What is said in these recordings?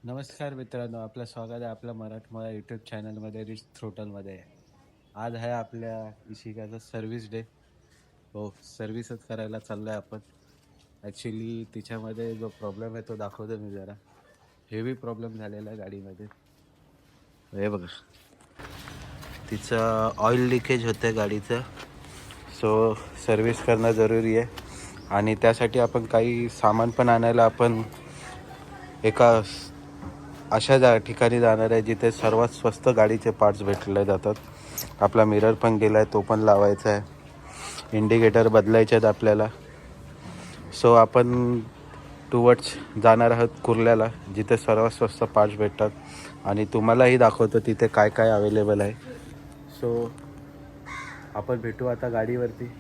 नमस्कार मित्रांनो, आपलं स्वागत आहे आपल्या मराठमोळा यूट्यूब चॅनलमध्ये रिच थ्रोटलमध्ये. आज आहे आपल्या इशिकाचा सर्व्हिस डे. हो, सर्व्हिसच करायला चाललो आहे आपण. ॲक्च्युली तिच्यामध्ये जो प्रॉब्लेम आहे तो दाखवतो मी जरा. हेवी प्रॉब्लेम झालेला आहे गाडीमध्ये. हे बघा, तिचं ऑइल लिकेज होतं आहे गाडीचं. सो सर्व्हिस करणं जरुरी आहे आणि त्यासाठी आपण काही सामान पण आणायला आपण एका अशा ठिकाणी जाणार आहे जिथे सर्वात स्वस्त गाडीचे पार्ट्स भेटले जातात. आपला मिरर पण गेला आहे, तो पण लावायचा आहे. इंडिकेटर बदलायचे आहेत आपल्याला. सो आपण टुवर्ड्स जाणार आहोत कुर्ल्याला, जिथे सर्वात स्वस्त पार्ट्स भेटतात आणि तुम्हालाही दाखवतो तिथे काय काय अवेलेबल आहे. सो आपण भेटू आता गाडीवरती.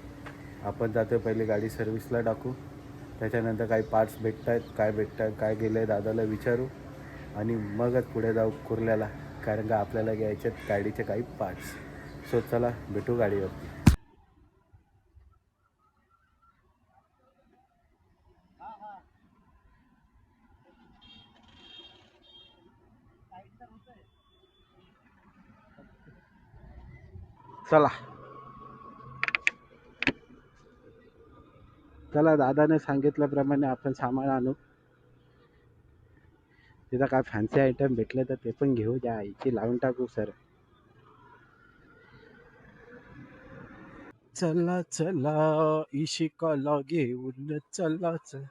आपण जातो पहिले गाडी सर्व्हिसला टाकू, त्याच्यानंतर काही पार्ट्स भेटत आहेत, काय गेलं आहे दादाला विचारू आणि मगच पुढे जाऊ कुर्ल्याला, कारण का आपल्याला घ्यायचे आहेत गाडीचे काही पार्ट्स. सो चला भेटू गाडीवरती. चला चला दादाने सांगितल्याप्रमाणे आपण सामान आणू. तिथं काय फॅन्सी आयटम भेटले तर ते पण घेऊ, द्या आईची लावून टाकू सर. चला चला इशिकाला घेऊन चला चला.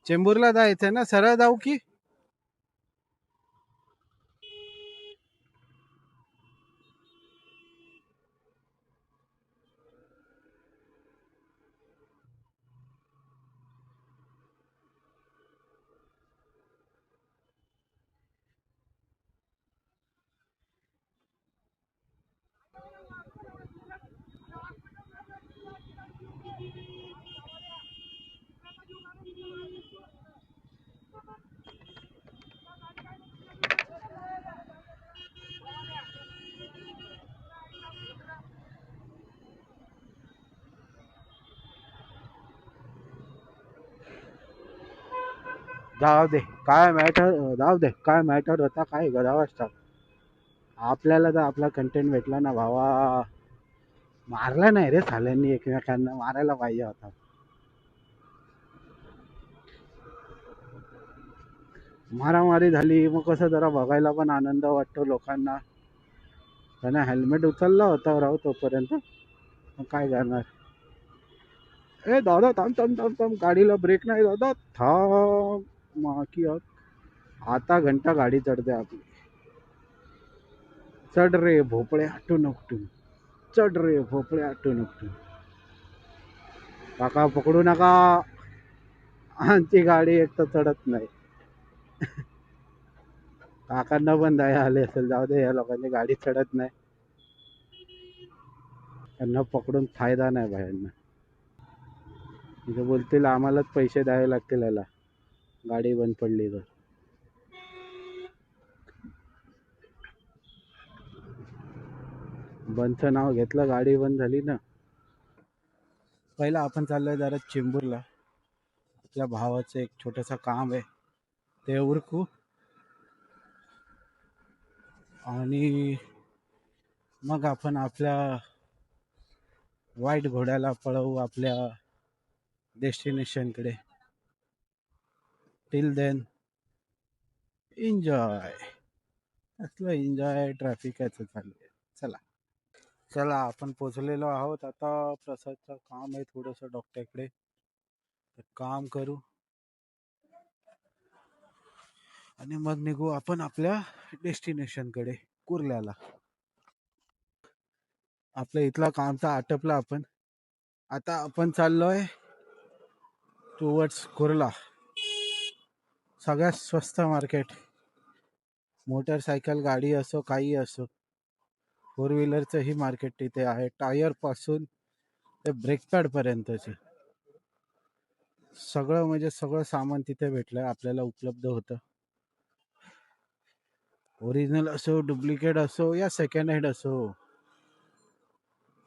चेंबूरला जायचंय ना, सरळ जाऊ की? जाऊ दे, काय मॅटर, जाऊ दे काय मॅटर होता, काय गरावाच टाक. आपल्याला तर आपला कंटेंट भेटला ना भावा. मारला नाही रे साल्यांनी, एकमेकांना मारायला पाहिजे होता. मारामारी झाली मग कसं जरा बघायला पण आनंद वाटतो लोकांना. त्याने हेल्मेट उचलला होता राहू तोपर्यंत. मग काय करणार. ए दादा थांब थांब थांब थांब, गाडीला ब्रेक नाही दादा, थांब. माकी आता घंटा गाडी चढते आपली. चढ रे भोपळे हटून उपटून, चढ रे भोपळे हटून उपटून. काका पकडू नका, आमची गाडी एक तर चढत नाही. काकांना पण दया आली असेल, जाऊ दे या लोकांची गाडी चढत नाही, त्यांना पकडून फायदा नाही बाहेरनं. म्हणजे बोलतील आम्हालाच पैसे द्यावे लागतील याला, गाडी बंद पडली तर. बंदचं नाव घेतलं, गाडी बंद झाली ना. पहिला आपण चाललोय जरा चेंबूरला. आपल्या भावाचं एक छोटंसं काम आहे, ते उरकू आणि मग आपण आपल्या वाईट घोड्याला पळवू आपल्या डेस्टिनेशनकडे. Till then enjoy. असलं एन्जॉय ट्रॅफिकचं चालू आहे. चला चला आपण पोचलेलो आहोत आता. प्रसादचं काम आहे थोडंसं डॉक्टरकडे, ते काम करू आणि मग निघू आपण आपल्या डेस्टिनेशनकडे, कुर्ल्याला. आपल्या इथला कामचा आटपला आपण. आता आपण चाललोय टुवर्ड्स कुर्ला. सगळ्यात स्वस्त मार्केट, मोटरसायकल गाडी असो काही असो, फोर व्हीलरचंही मार्केट तिथे आहे. टायर पासून ते ब्रेक पॅड पर्यंतचे सगळं, म्हणजे सगळं सामान तिथे भेटलंय आपल्याला, उपलब्ध होतं. ओरिजिनल असो, डुप्लिकेट असो या सेकंड हँड असो,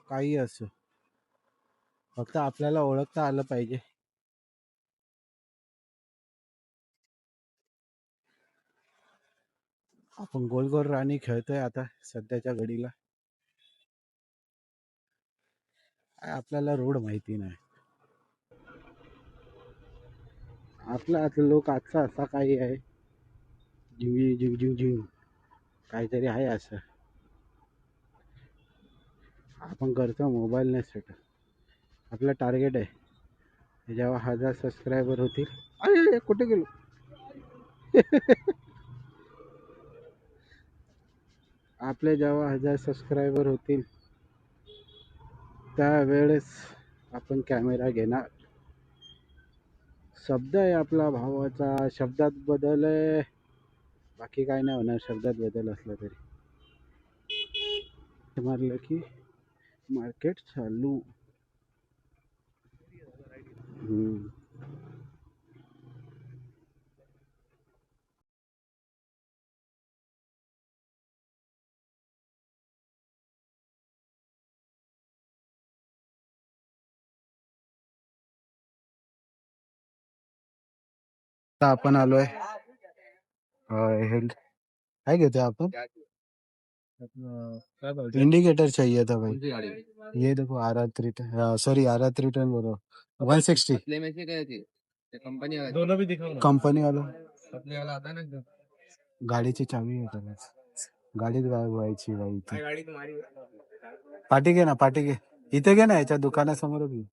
काही असो, फक्त आपल्याला ओळखता आलं पाहिजे. आपण गोल गोल राणी खेळतोय आता सध्याच्या घडीला. आपल्याला रोड माहिती नाही. आपला आता लोक आजचा असा काही आहे, जीव जीव जीव जीव काहीतरी आहे असं. आपण करतो मोबाईल नाही सेट. आपलं टार्गेट आहे जेव्हा 1000 सबस्क्रायबर होतील. अरे कुठे गेलो. आपले जेव्हा 1000 सबस्क्रायबर होतील त्यावेळेस आपण कॅमेरा घेणार. शब्द आहे आपला भावाचा, शब्दात बदल आहे. बाकी काय नाही होणार शब्दात बदल असला तरी. मारलं की मार्केट चालू. हम्म. आता आपण आलोय हेल्थ काय घेतोय आपण. इंडिकेटर चाहिए था भाई. ये देखो R return, sorry R return बरोबर 160 कंपनी वाला आता ना. गाडीची चावी आहे त्याला. गाडीत व्हायची बाई इथे. पाठी घे ना, पाठी घे. इथे घे ना, याच्या दुकानासमोर घे.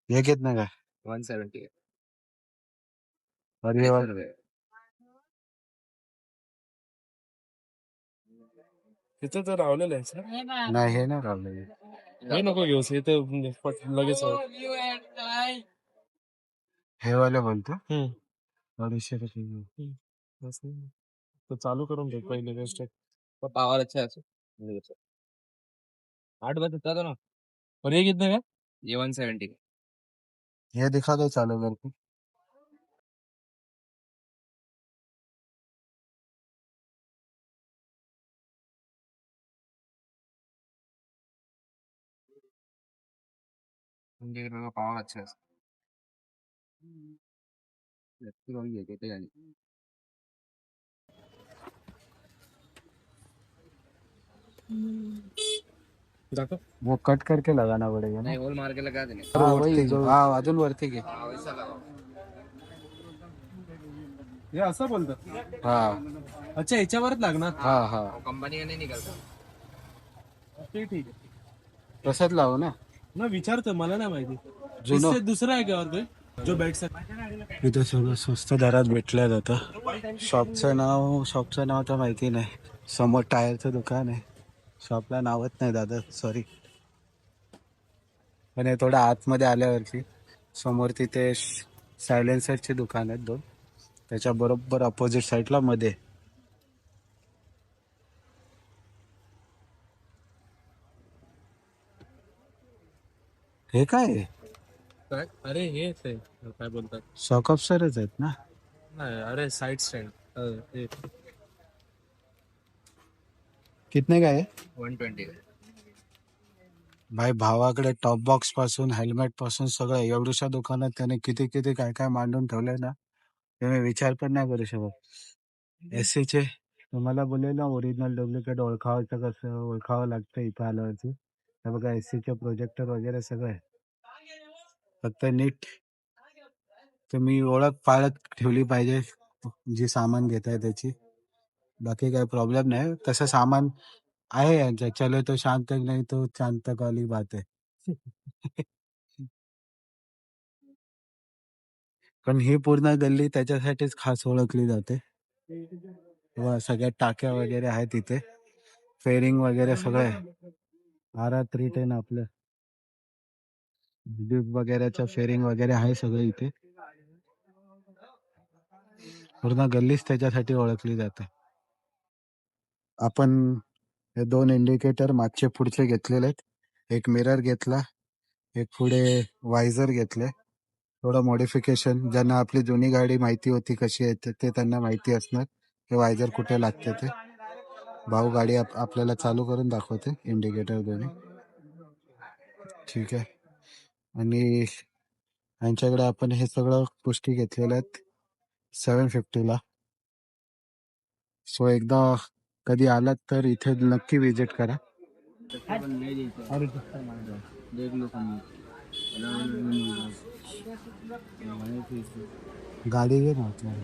हे घेत नाही का 170 और ये वाला? तिथं तर रावलेलं आहे सर. नाही हे नाही राहिलं. हे नको घेऊस, हे तर लगेच हे वाले बोलतो हम्म. 250 रुपये. बस नाही. तर चालू करून दे पहिले गोष्ट. पावर अच्छा है 8 बजे था ना. और ये कितने का? ये 170 का. हे दिखा दो चालू करके. इंडिकेटर का पावर अच्छा है. जातो. वो कट करके लगाना पड़ेगा ना. नहीं, होल मार के लगा देंगे. हाँ वरती घे. हा अजून वरती घे. वैसा लगाओ. हे असं बोलतात. हा अच्छा, याच्यावरच लागणार. हा हा कंपनी का नाही निघालता. ते ठीक आहे तसंच लावू ना. ना. विचारतो, मला नाही माहिती. जुनं. इससे दुसरा आहे का और कोई जो बैठ सकता. इथं सगळं स्वस्त दरात भेटल्या जातं. शॉपचं नाव तर माहिती नाही. समोर टायरचं दुकान आहे. शॉपला नावच नाही दादा, सॉरी. पण हे थोडं आतमध्ये आल्यावरती समोर तिथे सायलेन्सरची दुकान आहेत 2. त्याच्या बरोबर अपोजिट साईडला मध्ये. हे काय आहे? काय? अरे हे ते काय बोलतात. शॉक ऑफसरच आहेत ना. नाही, अरे साइड स्टँड. कितने का आहे 120. भाई? भावाकडे टॉप बॉक्स पासून हेल्मेट पासून सगळं एवढ्याशा दुकानात त्याने किती किती काय काय मांडून ठेवलंय ना, ते मी विचार पण नाही करू शकत. एससीचे तुम्हाला बोलले ना, ओरिजिनल डुप्लिकेट ओळखावं कसं ओळखावं लागतं इथं आल्यावरती. हे बघा एससीचे प्रोजेक्टर वगैरे सगळं आहे. फक्त नीट तुम्ही ओळख पाळत ठेवली पाहिजे जी सामान घेताय त्याची. बाकी काही प्रॉब्लेम नाही. तसं सामान आहे यांच्या. चलो तो शांत नाही तो शांत वाली बात आहे. पण ही पूर्ण गल्ली त्याच्यासाठीच खास ओळखली जाते. व सगळ्या टाक्या वगैरे आहेत इथे. फेरिंग वगैरे सगळं आहे. आरात रिटेन आपलं ड्यूक वगैरेचं फेरिंग वगैरे आहे सगळं इथे. पूर्ण गल्लीच त्याच्यासाठी ओळखली जाते. आपण हे 2 इंडिकेटर मागचे पुढचे घेतलेले आहेत. एक मिरर घेतला, एक पुढे वायझर घेतले. थोडं मॉडिफिकेशन, ज्यांना आपली जुनी गाडी माहिती होती कशी आहे ते त्यांना माहिती असणार की वायझर कुठे लागते ते. भाऊ गाडी आपल्याला चालू करून दाखवते इंडिकेटर दोन्ही. ठीक आहे. आणि यांच्याकडे आपण हे सगळं गोष्टी घेतलेल्या आहेत 750ला. सो एकदा कधी आलात तर इथे नक्की विजिट करा. गाडी घे ना आतमध्ये.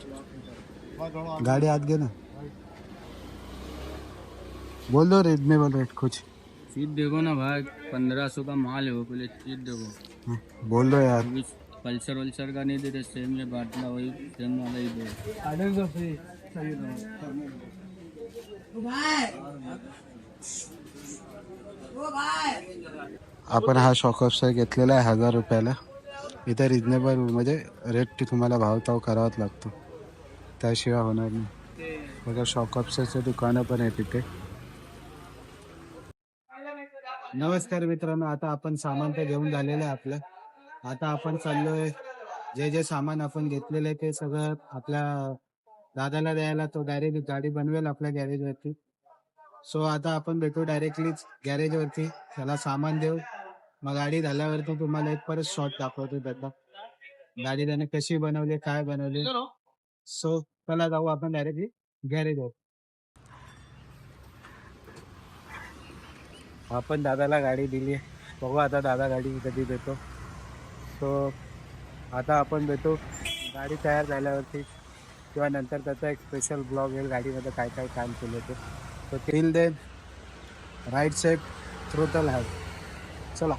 गाडी आत घे ना. बोल दो रिजनेबल रेट कुछ. सीट देखो ना भाई, 1500 का माल है वो, पहले सीट देखो। बोल दो यार. अभी पल्सर वल्सर का नहीं देते, सेम ये बाटला वही सेम वाला ही दो। आपण हा शॉकअपचा घेतलेला आहे 1000 रुपयाला. इथे रिजनेबल म्हणजे रेट तुम्हाला भावताव करावाच लागतो, त्याशिवाय होणार नाही. बघा शॉकअपचं दुकानं पण आहे तिथे. नमस्कार मित्रांनो, आता आपण सामान तर घेऊन झालेलं आहे आपलं. आता आपण चाललोय, जे जे सामान आपण घेतलेलं आहे ते सगळं आपल्या दादाला द्यायला. तो डायरेक्ट गाडी बनवेल आपल्या गॅरेजवरती. सो आता आपण भेटू डायरेक्टली गॅरेजवरती. त्याला सामान देऊ, मग गाडी झाल्यावरती तुम्हाला एक परत शॉट दाखवतो त्याचा, गाडी त्याने कशी बनवली, काय बनवली. सो चला जाऊ आपण डायरेक्टली गॅरेजवर. आपण दादाला गाडी दिली आहे, बघू आता दादा गाडी कधी देतो. सो आता आपण भेटू गाडी तयार झाल्यावरती, किंवा नंतर त्याचा एक स्पेशल ब्लॉग येईल गाडीमध्ये काय काय काम केलं ते. So till then right safe through the life. चला.